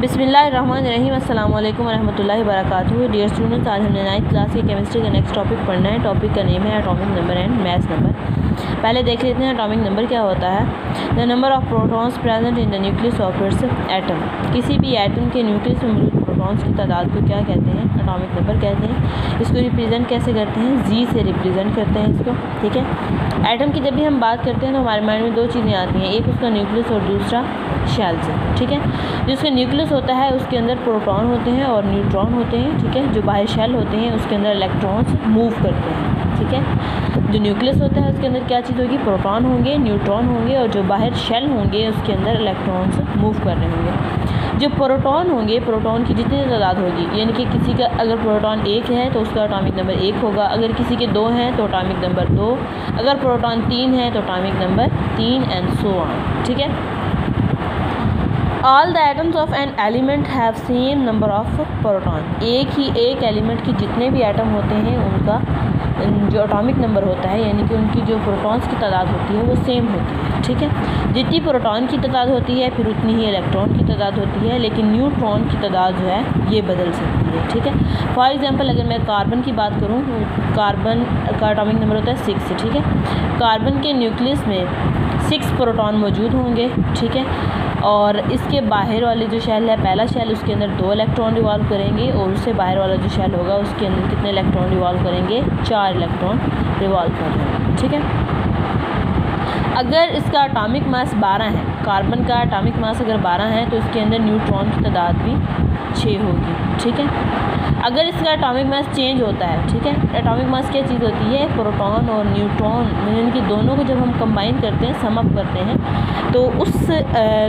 बिस्मिल्लाहिर्रहमानिर्रहीम अस्सलाम वालेकुम रहमतुल्लाहि वबरकातुहू। डियर स्टूडेंट्स, आज हमने 9th क्लास की केमिस्ट्री का नेक्स्ट टॉपिक पढ़ना है। टॉपिक का नेम है atomic number and mass number. पहले देख लेते हैं एटॉमिक नंबर क्या होता है। The number of protons present in the nucleus of its atom. किसी भी एटम के न्यूक्लियस में मौजूद प्रोटॉन्स की तादाद को क्या कहते हैं? एटॉमिक नंबर कहते हैं। इसको रिप्रेजेंट कैसे करते हैं? जी से रिप्रेजेंट करते हैं इसको, ठीक है। एटम की जब भी हम बात करते हैं तो हमारे माइंड में दो चीज़ें आती हैं, एक उसका न्यूक्लियस और दूसरा शेल से, ठीक है। जो उसका न्यूक्लियस होता है उसके अंदर प्रोटॉन होते हैं और न्यूट्रॉन होते हैं, ठीक है। जो बाहर शेल होते हैं उसके अंदर इलेक्ट्रॉन्स मूव करते हैं, ठीक है। जो न्यूक्लियस होता है उसके अंदर क्या चीज़ होगी? प्रोटॉन होंगे, न्यूट्रॉन होंगे, और जो बाहर शेल होंगे उसके अंदर इलेक्ट्रॉन्स मूव कर रहे होंगे। जो प्रोटॉन होंगे, प्रोटॉन की जितनी तादाद होगी, यानी कि किसी का अगर प्रोटॉन 1 है तो उसका एटॉमिक नंबर 1 होगा, अगर किसी के 2 हैं तो एटॉमिक नंबर 2, अगर प्रोटॉन 3 है तो atomic number 3 and so on, ठीक है। All the atoms of an element have same number of proton. एक एलिमेंट के जितने भी एटम होते हैं उनका जो एटॉमिक नंबर होता है, यानी कि उनकी जो प्रोटॉन्स की तादाद होती है वो सेम होती है, ठीक है। जितनी प्रोटॉन की तादाद होती है फिर उतनी ही इलेक्ट्रॉन की तादाद होती है, लेकिन न्यूट्रॉन की तादाद जो है ये बदल सकती है, ठीक है। फॉर एग्जांपल अगर मैं कार्बन की बात करूँ, कार्बन का एटॉमिक नंबर होता है 6, ठीक है। कार्बन के न्यूक्लियस में 6 प्रोटॉन मौजूद होंगे, ठीक है। और इसके बाहर वाले जो शेल है, पहला शेल, उसके अंदर 2 इलेक्ट्रॉन रिवॉल्व करेंगे, और उससे बाहर वाला जो शेल होगा उसके अंदर कितने इलेक्ट्रॉन रिवॉल्व करेंगे? 4 इलेक्ट्रॉन रिवॉल्व कर रहे हैं, ठीक है। अगर इसका एटॉमिक मास 12 है, कार्बन का एटॉमिक मास अगर 12 है तो इसके अंदर न्यूट्रॉन की तादाद भी 6 होगी, ठीक है। अगर इसका एटॉमिक मास चेंज होता है, ठीक है। एटॉमिक मास क्या चीज़ होती है? प्रोटॉन और न्यूट्रॉन, इनकी दोनों को जब हम कंबाइन करते हैं, सम अप करते हैं, तो उस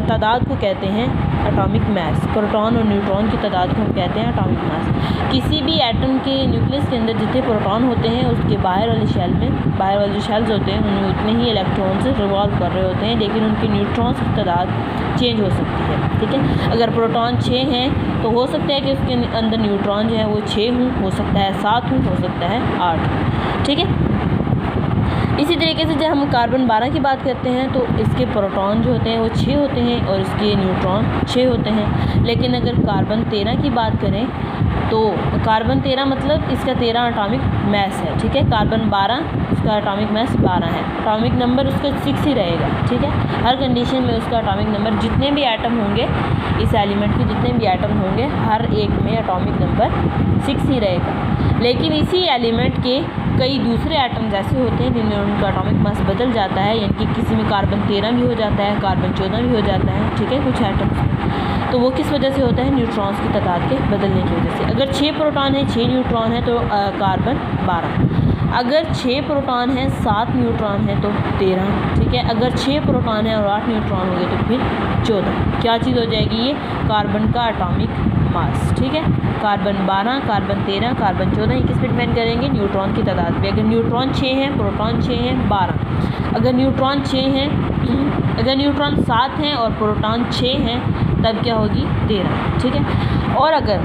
तादाद को कहते हैं एटॉमिक मास। प्रोटॉन और न्यूट्रॉन की तादाद को हम कहते हैं एटॉमिक मास। किसी भी एटम के न्यूक्लियस के अंदर जितने प्रोटॉन होते हैं उसके बाहर वाले शेल में, बाहर वाले जो शेल्स होते हैं उनमें उतने ही इलेक्ट्रॉन्स रिवॉल्व कर रहे होते हैं, लेकिन उनके न्यूट्रॉन्स की तादाद चेंज हो सकती है, ठीक है। अगर प्रोटॉन 6 हैं तो हो सकता है कि उसके अंदर न्यूट्रॉन जो है वो 6 हो सकता है 7 हो सकता है 8, ठीक है। इसी तरीके से जब हम कार्बन 12 की बात करते हैं तो इसके प्रोटॉन जो होते हैं वो 6 होते हैं और इसके न्यूट्रॉन 6 होते हैं। लेकिन अगर कार्बन 13 की बात करें तो कार्बन 13 मतलब इसका 13 एटॉमिक मास है, ठीक है। कार्बन 12 उसका एटॉमिक मास 12 है, एटॉमिक नंबर उसका 6 ही रहेगा, ठीक है। हर कंडीशन में उसका एटॉमिक नंबर, जितने भी एटम होंगे इस एलिमेंट के, जितने भी एटम होंगे हर एक में एटॉमिक नंबर 6 ही रहेगा। लेकिन इसी एलिमेंट के कई दूसरे एटम्स ऐसे होते हैं जिनमें उनका एटॉमिक मास बदल जाता है, यानी कि किसी में कार्बन 13 भी हो जाता है, कार्बन 14 भी हो जाता है, ठीक है, कुछ एटम्स। तो वो किस वजह से होता है? न्यूट्रॉन्स की तादाद के बदलने की वजह से। अगर 6 प्रोटॉन है 6 न्यूट्रॉन है तो कार्बन 12। अगर 6 प्रोटॉन है 7 न्यूट्रॉन है तो 13, ठीक है। अगर 6 प्रोटॉन है और 8 न्यूट्रॉन हो गए तो फिर 14। क्या चीज़ हो जाएगी? ये कार्बन का एटॉमिक मास, ठीक है। कार्बन 12, कार्बन 13, कार्बन 14, ये किस पे डिपेंड करेंगे? न्यूट्रॉन की तादाद पे। अगर न्यूट्रॉन 6 हैं, प्रोटॉन 6 हैं, 12। अगर न्यूट्रॉन 6 हैं, अगर न्यूट्रॉन 7 हैं और प्रोटॉन 6 हैं तब क्या होगी? 13, ठीक है। और अगर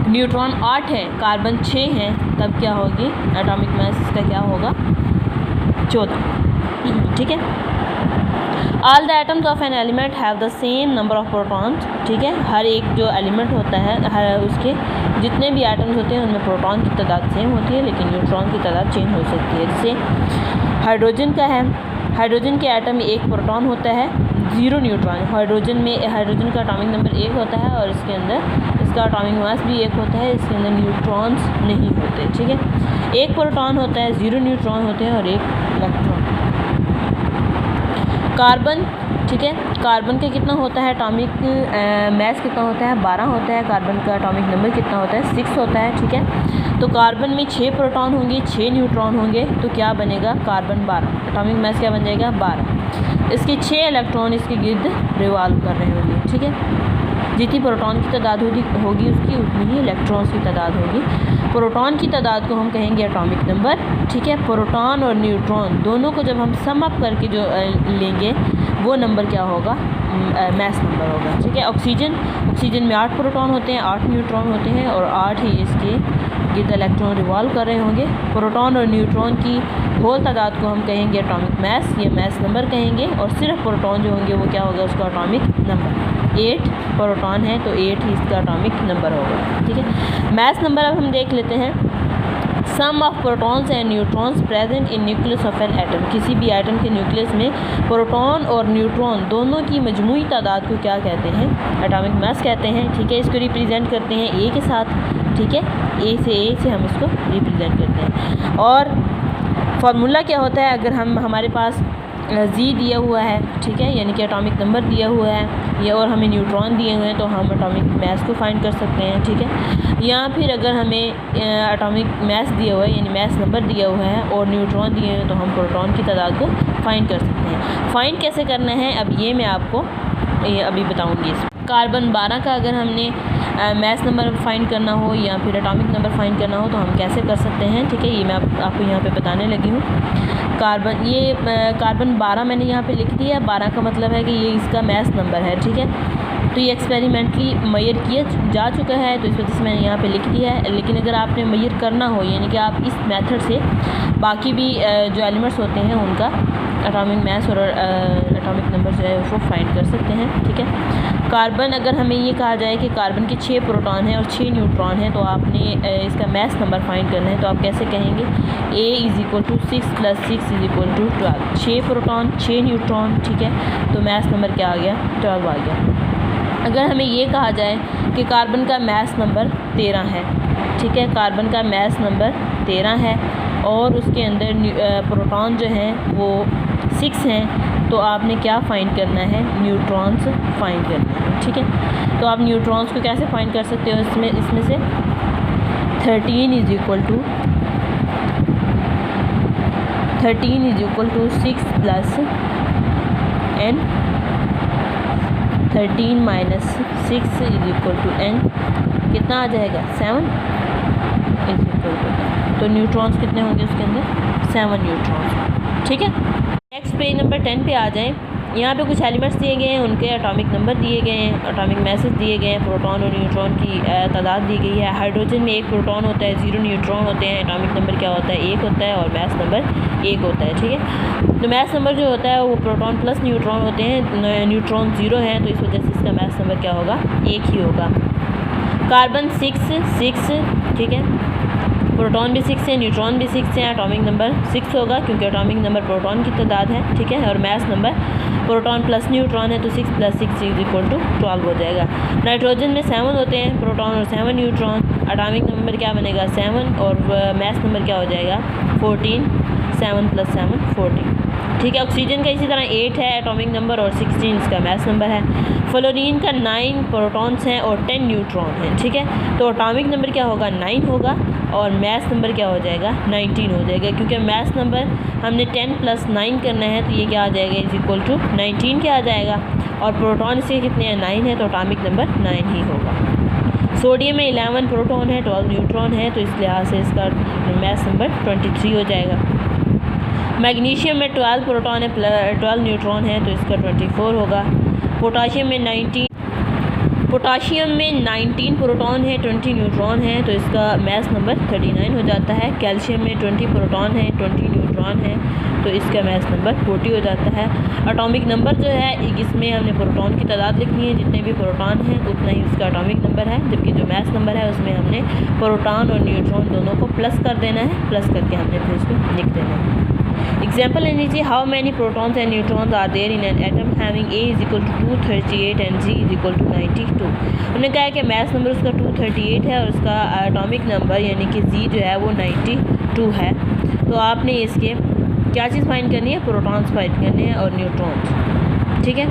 न्यूट्रॉन 8 है, कार्बन 6 हैं, तब क्या होगी? एटॉमिक मास इसका क्या होगा? 14, ठीक है। All the atoms of an element have the same number of protons, ठीक है। हर एक जो एलिमेंट होता है, हर उसके जितने भी एटम्स होते हैं उनमें प्रोटॉन की तादाद सेम होती है, लेकिन न्यूट्रॉन की तादाद चेंज हो सकती है। जैसे हाइड्रोजन का है, हाइड्रोजन के एटम में 1 प्रोटॉन होता है, 0 न्यूट्रॉन। हाइड्रोजन का एटॉमिक नंबर 1 होता है और इसके अंदर इसका एटॉमिक मास भी 1 होता है, इसके अंदर न्यूट्रॉन्स नहीं होते, ठीक है। 1 प्रोटॉन होता है, 0 न्यूट्रॉन होते हैं और 1 इलेक्ट्रॉन। कार्बन, ठीक है, कार्बन का कितना होता है एटॉमिक मास? कितना होता है? 12 होता है। कार्बन का एटॉमिक नंबर कितना होता है? 6 होता है, ठीक है। तो कार्बन में 6 प्रोटॉन होंगे, 6 न्यूट्रॉन होंगे, तो क्या बनेगा? कार्बन 12, एटॉमिक मास क्या बन जाएगा? 12। इसके 6 इलेक्ट्रॉन इसके गिर्द रिवॉल्व कर रहे होंगे, ठीक है। जितनी प्रोटॉन की तादाद होगी उसकी उतनी ही इलेक्ट्रॉन्स की तादाद होगी। प्रोटॉन की तादाद को हम कहेंगे एटॉमिक नंबर, ठीक है। प्रोटॉन और न्यूट्रॉन दोनों को जब हम सम अप करके जो लेंगे वो नंबर क्या होगा? मास नंबर होगा, ठीक है। ऑक्सीजन में 8 प्रोटॉन होते हैं, 8 न्यूट्रॉन होते हैं और 8 ही इसके गिर्द इलेक्ट्रॉन रिवॉल्व कर रहे होंगे। प्रोटॉन और न्यूट्रॉन की होल तादाद को हम कहेंगे एटॉमिक मास या मास नंबर कहेंगे, और सिर्फ प्रोटॉन जो होंगे वो क्या होगा? उसका एटॉमिक नंबर। 8 प्रोटॉन है तो 8 ही इसका एटॉमिक नंबर होगा। ठीक है, मास नंबर अब हम देख लेते हैं। Sum of protons and neutrons present in nucleus of an atom, किसी भी एटम के न्यूक्लियस में प्रोटॉन और न्यूट्रॉन दोनों की मजमूई तादाद को क्या कहते हैं? एटॉमिक मास कहते हैं। ठीक है, इसको रिप्रेजेंट करते हैं ए के साथ। ठीक है, ए से हम इसको रिप्रेजेंट करते हैं। और फार्मूला क्या होता है? अगर हमारे पास जी दिया हुआ है, ठीक है, यानी कि एटॉमिक नंबर दिया हुआ है या और हमें न्यूट्रॉन दिए हुए हैं तो हम एटॉमिक मास को फाइंड कर सकते हैं। ठीक है, या फिर अगर हमें एटॉमिक मास दिया हुआ है यानी मास नंबर दिया हुआ है और न्यूट्रॉन दिए हुए हैं तो हम प्रोटॉन की तादाद को फाइंड कर सकते हैं। फाइंड कैसे करना है अब ये मैं आपको अभी बताऊँगी। कार्बन 12 का अगर हमने मास नंबर फाइंड करना हो या फिर एटॉमिक नंबर फाइंड करना हो तो हम कैसे कर सकते हैं? ठीक है, ये मैं आपको यहाँ पे बताने लगी हूँ। कार्बन 12 मैंने यहाँ पे लिख दिया। 12 का मतलब है कि ये इसका मास नंबर है। ठीक है, तो ये एक्सपेरिमेंटली मेजर किया जा चुका है तो इस वजह से मैंने यहाँ पे लिख दिया है। लेकिन अगर आपने मेजर करना हो यानी कि आप इस मेथड से बाकी भी जो एलिमेंट्स होते हैं उनका एटॉमिक मास और एटॉमिक नंबर जो है उसको फाइंड कर सकते हैं। ठीक है, कार्बन अगर हमें ये कहा जाए कि कार्बन के 6 प्रोटॉन हैं और 6 न्यूट्रॉन हैं तो आपने इसका मास नंबर फाइंड करना है तो आप कैसे कहेंगे? A = 6 + 6 = 12। 6 proton 6 neutron. ठीक है, तो मास नंबर क्या आ गया? 12 आ गया। अगर हमें ये कहा जाए कि कार्बन का मास नंबर 13 है, ठीक है, कार्बन का मास नंबर 13 है और उसके अंदर प्रोटॉन जो हैं वो 6 हैं तो आपने क्या फ़ाइंड करना है? न्यूट्रॉन्स फाइंड करना है। ठीक है, तो आप न्यूट्रॉन्स को कैसे फाइंड कर सकते हो? इसमें से 13 = 6 + n, 13 - 6 = n, कितना आ जाएगा? 7 तो न्यूट्रॉन्स कितने होंगे उसके अंदर? 7 न्यूट्रॉन्स। ठीक है, नेक्स्ट पेज नंबर 10 पे आ जाएं। यहाँ पे कुछ एलिमेंट्स दिए गए हैं, उनके एटॉमिक नंबर दिए गए हैं, एटॉमिक मासेस दिए गए हैं, प्रोटॉन और न्यूट्रॉन की तादाद दी गई है। हाइड्रोजन में 1 प्रोटॉन होता है, 0 न्यूट्रॉन होते हैं। एटॉमिक नंबर क्या होता है? 1 होता है और मास नंबर 1 होता है। ठीक है, तो मास नंबर जो होता है वो प्रोटॉन प्लस न्यूट्रॉन होते हैं। न्यूट्रॉन 0 है तो इस वजह से इसका मास नंबर क्या होगा? 1 ही होगा। कार्बन 6, ठीक है, प्रोटॉन भी 6 है, न्यूट्रॉन भी 6 है, एटॉमिक नंबर 6 होगा क्योंकि एटॉमिक नंबर प्रोटॉन की तादाद है। ठीक है, और mass number proton plus neutron है तो 6 + 6 = 12 हो जाएगा। नाइट्रोजन में 7 होते हैं प्रोटॉन और 7 न्यूट्रॉन। एटॉमिक नंबर क्या बनेगा? 7 और मास नंबर क्या हो जाएगा? 14। 7 + 7 14। ठीक है, ऑक्सीजन का इसी तरह 8 है एटॉमिक नंबर और 16 इसका मास नंबर है। फ्लोरीन का 9 प्रोटॉन्स हैं और 10 न्यूट्रॉन हैं। ठीक है, तो एटॉमिक नंबर क्या होगा? 9 होगा और मास नंबर क्या हो जाएगा? 19 हो जाएगा क्योंकि मास नंबर हमने 10 + 9 करना है तो ये क्या आ जाएगा? = 19 क्या आ जाएगा और प्रोटॉन इसके कितने हैं? 9 है तो एटॉमिक नंबर 9 ही होगा। सोडियम में 11 प्रोटॉन है, 12 न्यूट्रॉन है तो इस लिहाज से इसका मास नंबर 23 हो जाएगा। मैग्नीशियम में 12 प्रोटॉन है, 12 न्यूट्रॉन है तो इसका 24 होगा। पोटाशियम में 19 प्रोटॉन है, 20 न्यूट्रॉन है तो इसका मास नंबर 39 हो जाता है। कैल्शियम में 20 प्रोटॉन है, 20 न्यूट्रॉन है तो इसका मास नंबर 40 हो जाता है। एटॉमिक नंबर जो है इसमें हमने प्रोटॉन की तादाद लिखनी है, जितने भी प्रोटॉन हैं उतना ही उसका एटॉमिक नंबर है, जबकि जो मास नंबर है उसमें हमने प्रोटॉन और न्यूट्रॉन दोनों को प्लस कर देना है, प्लस करके हमने फिर इसको लिख देना है। एग्जाम्पल ले लीजिए, how many protons and neutrons are there in an atom having A = 238 एंड G = 92। हमने कहा है कि मास नंबर उसका 238 है और उसका एटॉमिक नंबर यानी कि G जो है वो 92 है। तो आपने इसके क्या चीज़ फाइंड करनी है? प्रोटॉन्स फाइंड करने हैं और न्यूट्रॉन्स। ठीक है,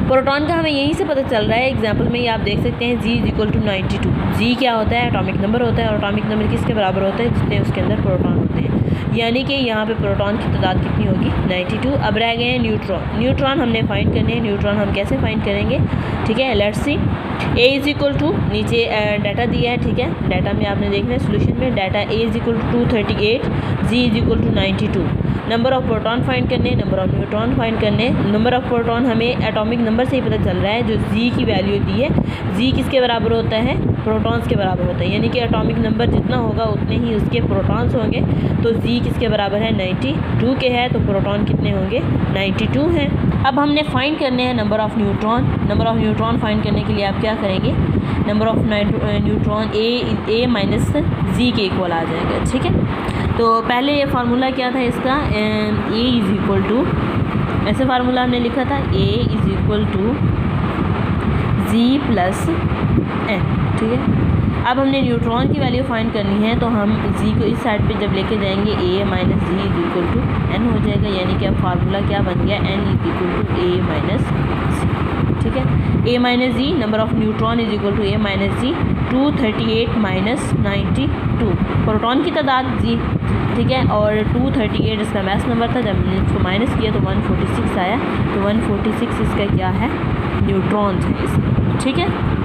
प्रोटॉन का हमें यहीं से पता चल रहा है। एग्जाम्पल में ये आप देख सकते हैं G = 92। G क्या होता है? एटॉमिक नंबर होता है और एटॉमिक नंबर किसके बराबर होता है? जितने उसके अंदर प्रोटॉन होते हैं, यानी कि यहाँ पे प्रोटॉन की तादाद कितनी होगी? 92। अब रह गए हैं न्यूट्रॉन। न्यूट्रॉन हमने फाइंड करने हैं। न्यूट्रॉन हम कैसे फाइंड करेंगे? ठीक है, लेट्स सी। A = नीचे डाटा दिया है। ठीक है, डाटा में आपने देखना है सोल्यूशन में data A = 238, G = 92। Number of proton find करने, नंबर ऑफ न्यूट्रॉन फाइंड करने। नंबर ऑफ प्रोटॉन हमें एटॉमिक नंबर से ही पता चल रहा है, जो G की वैल्यू दी है। G किसके बराबर होता है? प्रोटॉन्स के बराबर होता है, यानी कि एटॉमिक नंबर जितना होगा उतने ही उसके प्रोटॉन्स होंगे। तो G किसके बराबर है? 92 के है तो प्रोटॉन कितने होंगे? 92 हैं। अब हमने फाइंड करने हैं number of neutron. Number of neutron find करने के लिए आप क्या करेंगे, number of neutron A minus Z के इक्वल आ जाएगा, ठीक है। तो पहले ये फार्मूला क्या था इसका, ए इज़ इक्वल टू, ऐसे फार्मूला हमने लिखा था A is equal to G plus N, ठीक है। अब हमने न्यूट्रॉन की वैल्यू फाइंड करनी है, तो हम जी को इस साइड पे जब लेके जाएंगे A minus Z is equal to N हो जाएगा, यानी कि अब फार्मूला क्या बन गया, N is equal to A minus Z, ठीक है। A minus Z, number of neutron is equal to A minus Z, 238 minus 92, proton की तादाद जी, ठीक है, और 238 इसका मैथ नंबर था, जब हमने इसको माइनस किया तो 146 आया, तो 146 इसका क्या है, न्यूट्रॉन्स है इसमें, ठीक है।